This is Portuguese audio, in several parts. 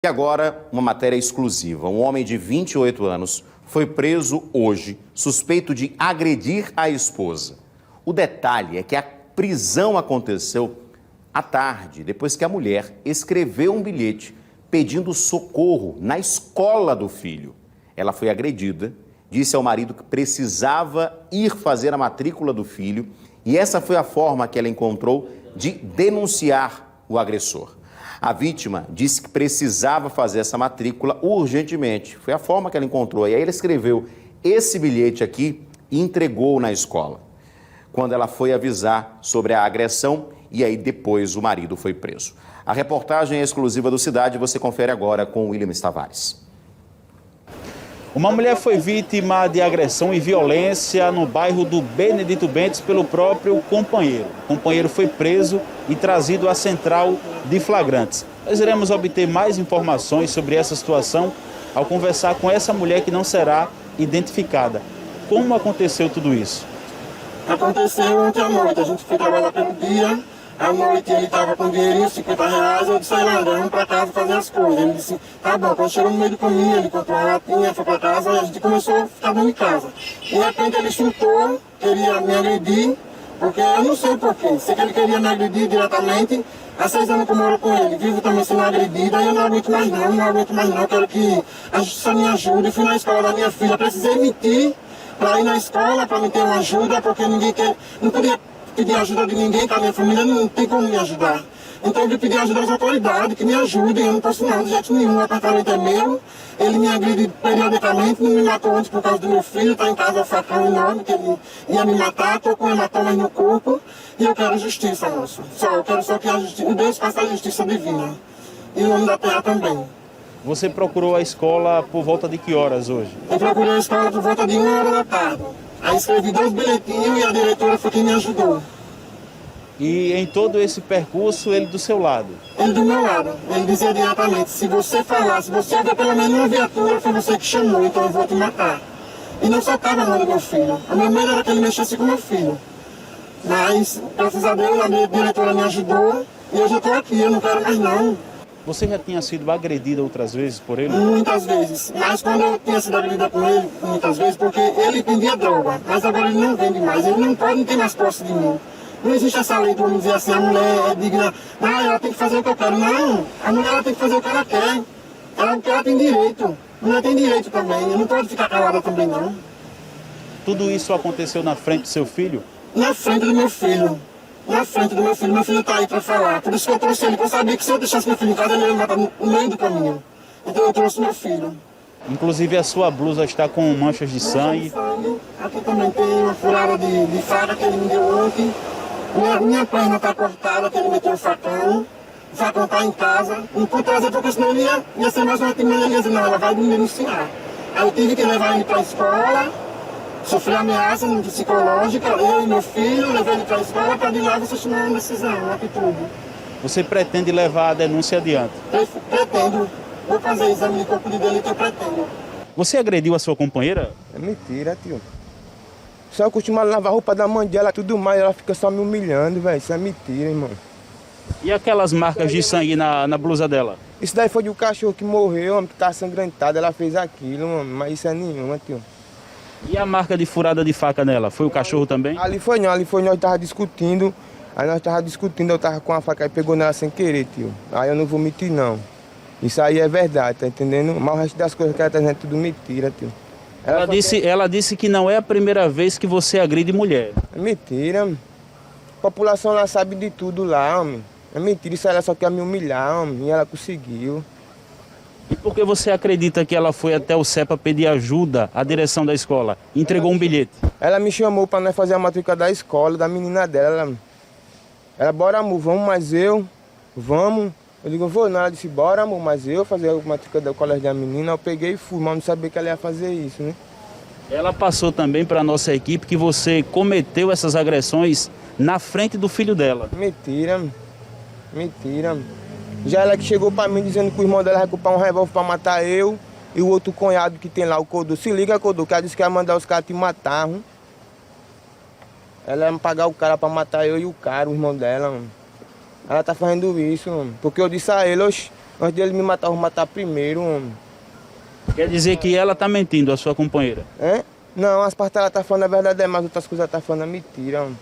E agora, uma matéria exclusiva. Um homem de 28 anos foi preso hoje, suspeito de agredir a esposa. O detalhe é que a prisão aconteceu à tarde, depois que a mulher escreveu um bilhete pedindo socorro na escola do filho. Ela foi agredida, disse ao marido que precisava ir fazer a matrícula do filho e essa foi a forma que ela encontrou de denunciar o agressor. A vítima disse que precisava fazer essa matrícula urgentemente. Foi a forma que ela encontrou. E aí ela escreveu esse bilhete aqui e entregou na escola. Quando ela foi avisar sobre a agressão, e aí depois o marido foi preso. A reportagem é exclusiva do Cidade, você confere agora com o William Tavares. Uma mulher foi vítima de agressão e violência no bairro do Benedito Bentes pelo próprio companheiro. O companheiro foi preso e trazido à central de flagrantes. Nós iremos obter mais informações sobre essa situação ao conversar com essa mulher que não será identificada. Como aconteceu tudo isso? Aconteceu ontem à noite, a gente foi trabalhar pelo dia. À noite ele estava com dinheirinho, R$50, eu disse, Leandro, vamos para casa fazer as coisas. Ele disse, tá bom, quando chegou no meio do caminho, ele comprou uma latinha, foi para casa e a gente começou a ficar dentro de casa. De repente ele chutou, queria me agredir, porque eu não sei porquê, sei que ele queria me agredir diretamente. Há 6 anos que eu moro com ele, vivo também sendo agredida, e eu não aguento mais não, quero que a justiça me ajude. Eu fui na escola da minha filha, precisei mentir para ir na escola, para me ter uma ajuda, porque ninguém quer, não podia pedir ajuda de ninguém, que a minha família não tem como me ajudar. Então eu pedi ajuda às autoridades, que me ajudem, eu não posso não, de jeito nenhum, o apartamento é meu, ele me agride periodicamente, não me matou antes por causa do meu filho, está em casa o facão enorme, que ele ia me matar, estou com hematomas no corpo, e eu quero justiça, moço. Eu quero só que a justiça, Deus faça a justiça divina, e o homem da terra também. Você procurou a escola por volta de que horas hoje? Eu procurei a escola por volta de 1h da tarde. Aí escrevi 2 bilhetinhos e a diretora foi quem me ajudou. E em todo esse percurso, ele do seu lado? Ele do meu lado. Ele dizia diretamente, se você falar, se você houver pelo menos uma viatura, foi você que chamou, então eu vou te matar. E não soltava a mão do meu filho. A minha medo era que ele mexesse com meu filho. Mas, graças a Deus, a minha diretora me ajudou e eu já estou aqui, eu não quero mais não. Você já tinha sido agredida outras vezes por ele? Muitas vezes, mas quando eu tinha sido agredida com ele, muitas vezes, porque ele vendia droga, mas agora ele não vende mais, ele não pode, não tem mais posse de mim. Não existe essa lei, vamos dizer assim, a mulher é digna, ela tem que fazer o que eu quero. Não, a mulher ela tem que fazer o que ela quer, ela tem direito, a mulher tem direito também, não pode ficar calada também não. Tudo isso aconteceu na frente do seu filho? Na frente do meu filho. Na frente do meu filho está aí para falar. Por isso que eu trouxe ele, porque eu sabia que se eu deixasse meu filho em casa, ele ia me matar no meio do caminho. Então eu trouxe meu filho. Inclusive a sua blusa está com manchas de sangue. Aqui também tem uma furada de faca que ele me deu ontem. Minha perna está cortada, que ele meteu o facão. O facão está em casa. Não pude trazer porque senão ele ia ser mais uma timida. Ele ia dizer, não, ela vai me denunciar. Aí eu tive que levar ele para a escola. Sofri ameaça psicológica, eu e meu filho, levei ele para a escola para de lá você tomar uma decisão, uma atitude. Você pretende levar a denúncia adiante? Pretendo. Vou fazer exame de corpo de delito, eu pretendo. Você agrediu a sua companheira? É mentira, tio. Só eu costumo lavar a roupa da mãe dela, tudo mais, ela fica só me humilhando, velho. Isso é mentira, irmão. E aquelas marcas de sangue na blusa dela? Isso daí foi de um cachorro que morreu, homem, que tá sangrentado, ela fez aquilo, homem, mas isso é nenhuma, tio. E a marca de furada de faca nela? Foi o cachorro também? Ali foi nós tava discutindo, eu tava com a faca e pegou nela sem querer, tio. Aí eu não vou mentir, não. Isso aí é verdade, tá entendendo? Mas o resto das coisas que ela tá dizendo é tudo mentira, tio. Ela disse que não é a primeira vez que você agride mulher. É mentira, homem. A população lá sabe de tudo lá, homem. É mentira, isso ela só quer me humilhar, homem, e ela conseguiu. E por que você acredita que ela foi até o CEPA pedir ajuda à direção da escola? Entregou um bilhete? Ela me chamou para nós fazer a matrícula da escola, da menina dela. Ela, bora, amor, vamos, mas eu, vamos. Eu digo, vou não, ela disse, bora, amor, mas eu fazer a matrícula do colégio da menina. Eu peguei e fui, mas não sabia que ela ia fazer isso, né? Ela passou também para a nossa equipe que você cometeu essas agressões na frente do filho dela. Mentira, mentira. Já ela que chegou pra mim dizendo que o irmão dela vai comprar um revólver pra matar eu e o outro cunhado que tem lá, o Codô. Se liga, Codô, que ela disse que ia mandar os caras te matar. Ela ia pagar o cara pra matar eu e o cara, o irmão dela. Ela tá fazendo isso, porque eu disse a ele, oxe, Antes dele me matar, eu vou matar primeiro, homem. Quer dizer que ela está mentindo, a sua companheira? É? Não, as partes ela tá falando a verdade, mas outras coisas ela tá falando a mentira, homem.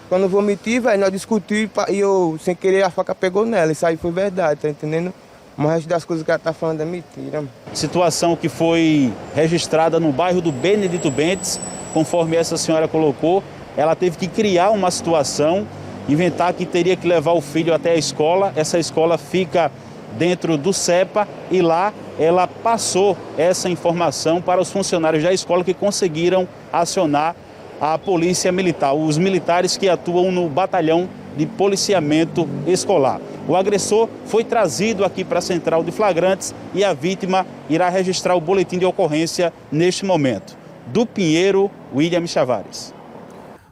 Quando eu vou mentir, velho, nós discutimos e eu, sem querer, a faca pegou nela. Isso aí foi verdade, tá entendendo? Mas o resto das coisas que ela tá falando é mentira, homem. Situação que foi registrada no bairro do Benedito Bentes, conforme essa senhora colocou, ela teve que criar uma situação, inventar que teria que levar o filho até a escola. Essa escola fica dentro do CEPA e lá ela passou essa informação para os funcionários da escola que conseguiram acionar a polícia militar, os militares que atuam no batalhão de policiamento escolar. O agressor foi trazido aqui para a central de flagrantes e a vítima irá registrar o boletim de ocorrência neste momento. Do Pinheiro, William Chavares.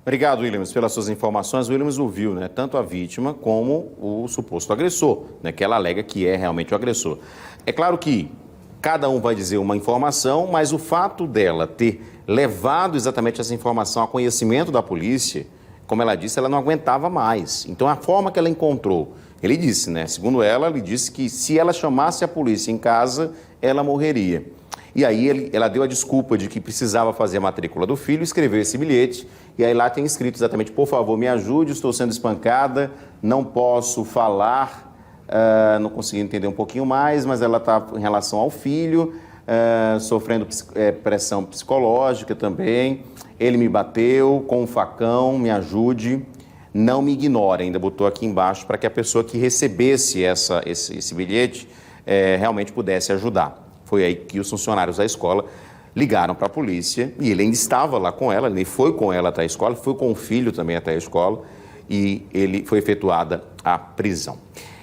Obrigado, Williams, pelas suas informações. O Williams ouviu, né, tanto a vítima como o suposto agressor, né, que ela alega que é realmente o agressor. É claro que cada um vai dizer uma informação, mas o fato dela ter levado exatamente essa informação a conhecimento da polícia, como ela disse, ela não aguentava mais. Então, a forma que ela encontrou, ele disse, né, segundo ela, ele disse que se ela chamasse a polícia em casa, ela morreria. E aí ela deu a desculpa de que precisava fazer a matrícula do filho, escreveu esse bilhete, e aí lá tem escrito exatamente, por favor, me ajude, estou sendo espancada, não posso falar, não consegui entender um pouquinho mais, mas ela está em relação ao filho, sofrendo pressão psicológica também, ele me bateu com um facão, me ajude, não me ignore, ainda botou aqui embaixo para que a pessoa que recebesse esse bilhete realmente pudesse ajudar. Foi aí que os funcionários da escola ligaram para a polícia e ele ainda estava lá com ela, ele foi com ela até a escola, foi com o filho também até a escola e foi efetuada a prisão.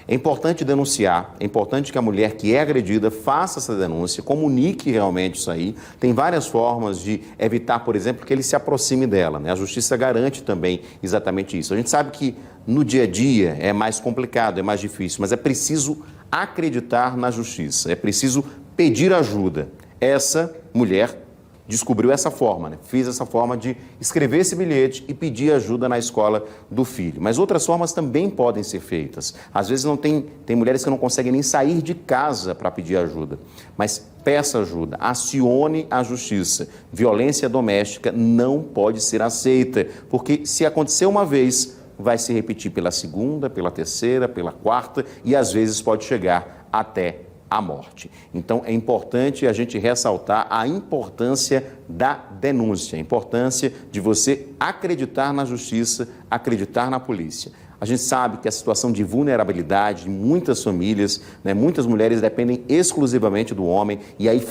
É importante denunciar, é importante que a mulher que é agredida faça essa denúncia, comunique realmente isso aí. Tem várias formas de evitar, por exemplo, que ele se aproxime dela, né? A justiça garante também exatamente isso. A gente sabe que no dia a dia é mais complicado, é mais difícil, mas é preciso acreditar na justiça, é preciso pedir ajuda. Essa mulher descobriu essa forma, né? Fez essa forma de escrever esse bilhete e pedir ajuda na escola do filho. Mas outras formas também podem ser feitas. Às vezes tem mulheres que não conseguem nem sair de casa para pedir ajuda. Mas peça ajuda, acione a justiça. Violência doméstica não pode ser aceita, porque se acontecer uma vez, vai se repetir pela segunda, pela terceira, pela quarta e às vezes pode chegar até a morte. Então, é importante a gente ressaltar a importância da denúncia, a importância de você acreditar na justiça, acreditar na polícia. A gente sabe que a situação de vulnerabilidade de muitas famílias, né, muitas mulheres dependem exclusivamente do homem e aí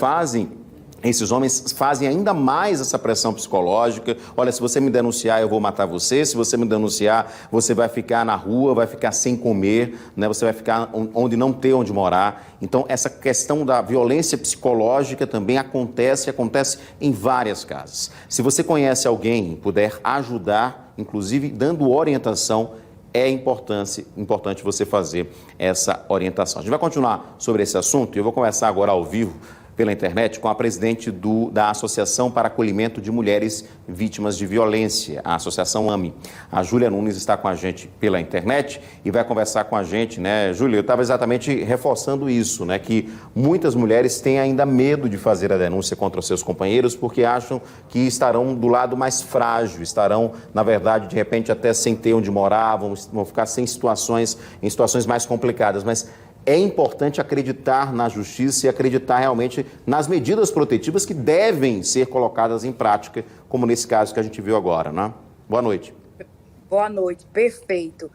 esses homens fazem ainda mais essa pressão psicológica. Olha, se você me denunciar, eu vou matar você. Se você me denunciar, você vai ficar na rua, vai ficar sem comer, né? Você vai ficar onde não ter onde morar. Então, essa questão da violência psicológica também acontece em várias casas. Se você conhece alguém, puder ajudar, inclusive dando orientação, é importante você fazer essa orientação. A gente vai continuar sobre esse assunto e eu vou começar agora ao vivo pela internet com a presidente da Associação para Acolhimento de Mulheres Vítimas de Violência, a Associação AME. A Júlia Nunes está com a gente pela internet e vai conversar com a gente, né? Júlia, eu estava exatamente reforçando isso, né? Que muitas mulheres têm ainda medo de fazer a denúncia contra os seus companheiros porque acham que estarão do lado mais frágil, estarão, na verdade, de repente até sem ter onde morar, vão ficar em situações mais complicadas, mas é importante acreditar na justiça e acreditar realmente nas medidas protetivas que devem ser colocadas em prática, como nesse caso que a gente viu agora, né? Boa noite. Boa noite, perfeito.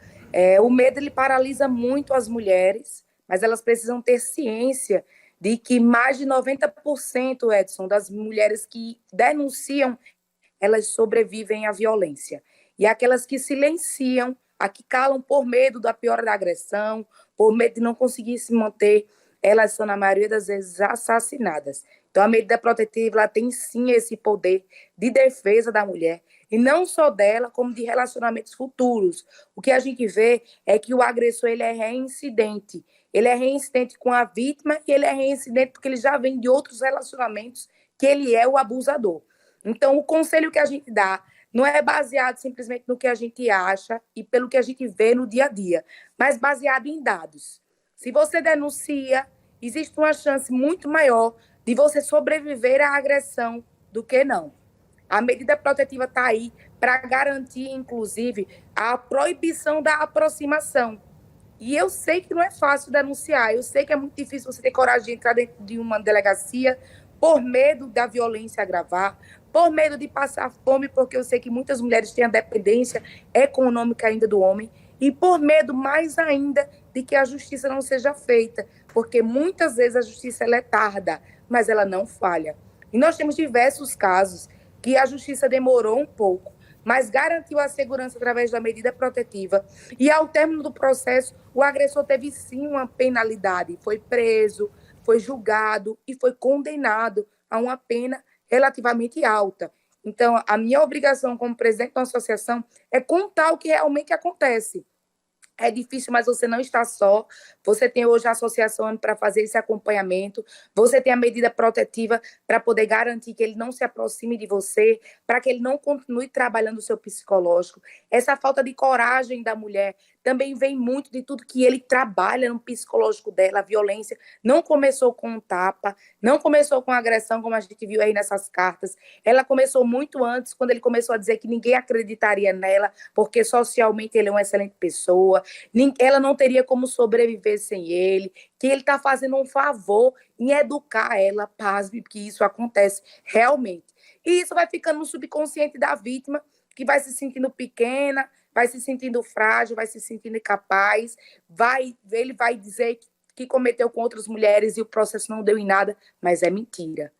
O medo, ele paralisa muito as mulheres, mas elas precisam ter ciência de que mais de 90%, Edson, das mulheres que denunciam, elas sobrevivem à violência. E aquelas que silenciam, a que calam por medo da piora da agressão, por medo de não conseguir se manter, elas são, na maioria das vezes, assassinadas. Então, a medida protetiva ela tem, sim, esse poder de defesa da mulher, e não só dela, como de relacionamentos futuros. O que a gente vê é que o agressor ele é reincidente. Ele é reincidente com a vítima e ele é reincidente porque ele já vem de outros relacionamentos que ele é o abusador. Então, o conselho que a gente dá não é baseado simplesmente no que a gente acha e pelo que a gente vê no dia a dia, mas baseado em dados. Se você denuncia, existe uma chance muito maior de você sobreviver à agressão do que não. A medida protetiva está aí para garantir, inclusive, a proibição da aproximação. E eu sei que não é fácil denunciar, eu sei que é muito difícil você ter coragem de entrar dentro de uma delegacia por medo da violência agravar, por medo de passar fome, porque eu sei que muitas mulheres têm a dependência econômica ainda do homem, e por medo mais ainda de que a justiça não seja feita, porque muitas vezes a justiça ela é tarda, mas ela não falha. E nós temos diversos casos que a justiça demorou um pouco, mas garantiu a segurança através da medida protetiva. E ao término do processo, o agressor teve sim uma penalidade, foi preso, foi julgado e foi condenado a uma pena relativamente alta. Então, a minha obrigação como presidente da associação é contar o que realmente acontece. É difícil, mas você não está só. Você tem hoje a associação para fazer esse acompanhamento. Você tem a medida protetiva para poder garantir que ele não se aproxime de você, para que ele não continue trabalhando o seu psicológico. Essa falta de coragem da mulher também vem muito de tudo que ele trabalha no psicológico dela. A violência não começou com um tapa, não começou com agressão, como a gente viu aí nessas cartas. Ela começou muito antes, quando ele começou a dizer que ninguém acreditaria nela, porque socialmente ele é uma excelente pessoa, ela não teria como sobreviver sem ele, que ele está fazendo um favor em educar ela, pasme, porque isso acontece realmente. E isso vai ficando no subconsciente da vítima, que vai se sentindo pequena, vai se sentindo frágil, vai se sentindo incapaz, ele vai dizer que cometeu com outras mulheres e o processo não deu em nada, mas é mentira.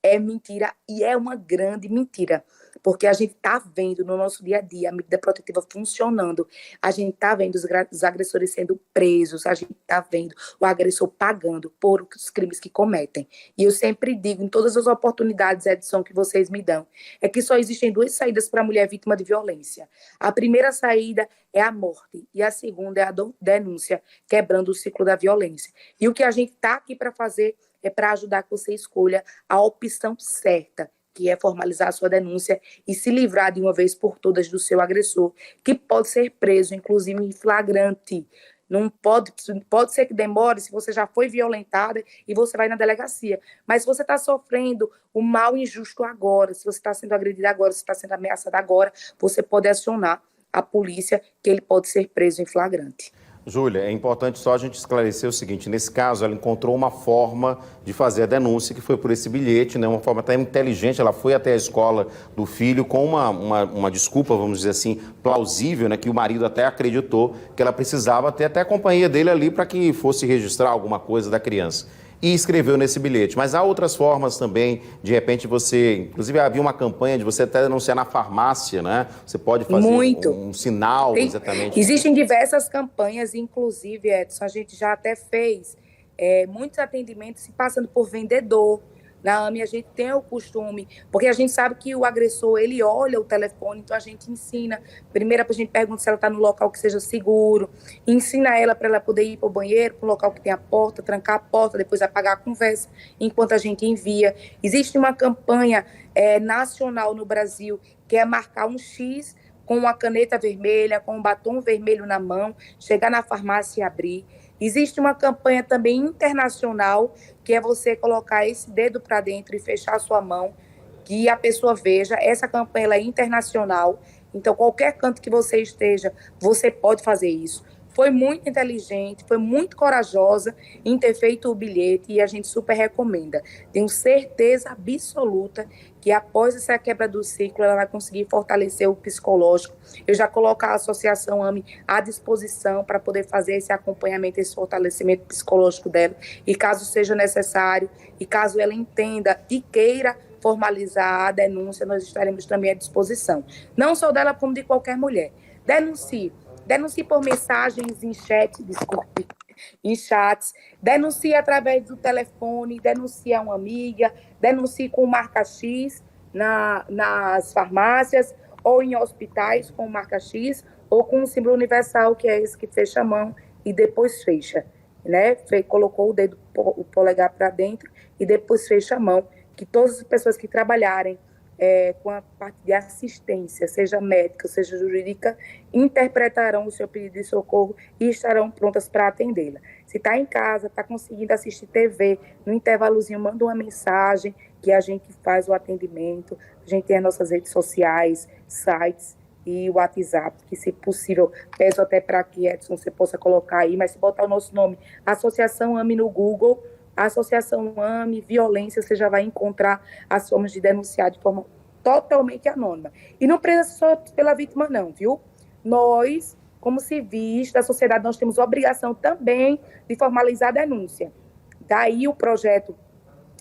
É mentira e é uma grande mentira, porque a gente está vendo no nosso dia a dia a medida protetiva funcionando, a gente está vendo os agressores sendo presos, a gente está vendo o agressor pagando por os crimes que cometem. E eu sempre digo, em todas as oportunidades, Edson, que vocês me dão, é que só existem duas saídas para a mulher vítima de violência. A primeira saída é a morte e a segunda é a denúncia, quebrando o ciclo da violência. E o que a gente está aqui para fazer é para ajudar que você escolha a opção certa, que é formalizar a sua denúncia e se livrar de uma vez por todas do seu agressor, que pode ser preso, inclusive em flagrante. Não pode ser que demore se você já foi violentada e você vai na delegacia. Mas se você está sofrendo o mal injusto agora, se você está sendo agredida agora, se está sendo ameaçada agora, você pode acionar a polícia, que ele pode ser preso em flagrante. Júlia, é importante só a gente esclarecer o seguinte, nesse caso ela encontrou uma forma de fazer a denúncia, que foi por esse bilhete, né? Uma forma até inteligente, ela foi até a escola do filho com uma desculpa, vamos dizer assim, plausível, né? Que o marido até acreditou que ela precisava ter até a companhia dele ali para que fosse registrar alguma coisa da criança. E escreveu nesse bilhete. Mas há outras formas também, de repente você... Inclusive havia uma campanha de você até denunciar na farmácia, né? Você pode fazer um sinal, exatamente. Existem diversas campanhas, inclusive, Edson, a gente já até fez muitos atendimentos se passando por vendedor. Na AME a gente tem o costume, porque a gente sabe que o agressor, ele olha o telefone, então a gente ensina. Primeiro a gente pergunta se ela está no local que seja seguro, ensina ela para ela poder ir para o banheiro, para um local que tem a porta, trancar a porta, depois apagar a conversa, enquanto a gente envia. Existe uma campanha nacional no Brasil, que é marcar um X com uma caneta vermelha, com um batom vermelho na mão, chegar na farmácia e abrir. Existe uma campanha também internacional, que é você colocar esse dedo para dentro e fechar a sua mão, que a pessoa veja. Essa campanha ela é internacional, então qualquer canto que você esteja, você pode fazer isso. Foi muito inteligente, foi muito corajosa em ter feito o bilhete e a gente super recomenda. Tenho certeza absoluta que após essa quebra do ciclo, ela vai conseguir fortalecer o psicológico. Eu já coloco a Associação AME à disposição para poder fazer esse acompanhamento, esse fortalecimento psicológico dela. E caso seja necessário, e caso ela entenda e queira formalizar a denúncia, nós estaremos também à disposição. Não só dela, como de qualquer mulher. Denuncie por mensagens em chats, denuncie através do telefone, denuncie a uma amiga, denuncie com marca X nas farmácias ou em hospitais com marca X ou com o símbolo universal, que é esse que fecha a mão e depois fecha, né? Colocou o polegar para dentro e depois fecha a mão, que todas as pessoas que trabalharem com a parte de assistência, seja médica, seja jurídica, interpretarão o seu pedido de socorro e estarão prontas para atendê-la. Se está em casa, está conseguindo assistir TV, no intervalozinho, manda uma mensagem que a gente faz o atendimento. A gente tem as nossas redes sociais, sites e o WhatsApp, que, se possível, peço até para que, Edson, você possa colocar aí, mas se botar o nosso nome, Associação AME no Google, Associação AME, Violência, você já vai encontrar as formas de denunciar de forma totalmente anônima. E não precisa só pela vítima, não, viu? Nós, como civis da sociedade, nós temos obrigação também de formalizar a denúncia. Daí o projeto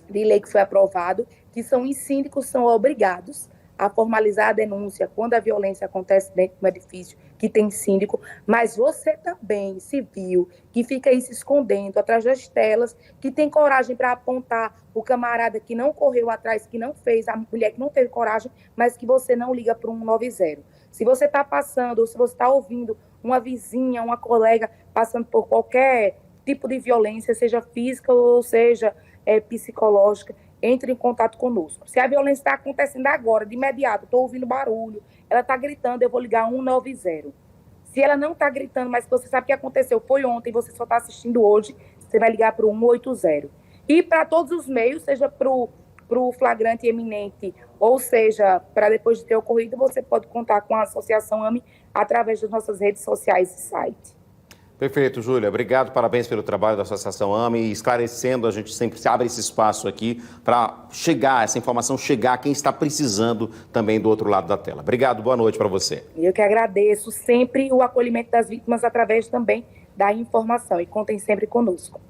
de lei que foi aprovado, que os síndicos são obrigados a formalizar a denúncia quando a violência acontece dentro de um edifício que tem síndico, mas você também, civil, que fica aí se escondendo atrás das telas, que tem coragem para apontar o camarada que não correu atrás, que não fez, a mulher que não teve coragem, mas que você não liga para o 190. Se você está passando, ou se você está ouvindo uma vizinha, uma colega passando por qualquer tipo de violência, seja física ou seja psicológica, entre em contato conosco. Se a violência está acontecendo agora, de imediato, estou ouvindo barulho, ela está gritando, eu vou ligar 190. Se ela não está gritando, mas você sabe o que aconteceu, foi ontem, você só está assistindo hoje, você vai ligar para o 180. E para todos os meios, seja para o flagrante iminente, ou seja, para depois de ter ocorrido, você pode contar com a Associação AME através das nossas redes sociais e site. Perfeito, Júlia. Obrigado, parabéns pelo trabalho da Associação AME. Esclarecendo, a gente sempre abre esse espaço aqui para essa informação chegar a quem está precisando também do outro lado da tela. Obrigado, boa noite para você. Eu que agradeço sempre o acolhimento das vítimas através também da informação, e contem sempre conosco.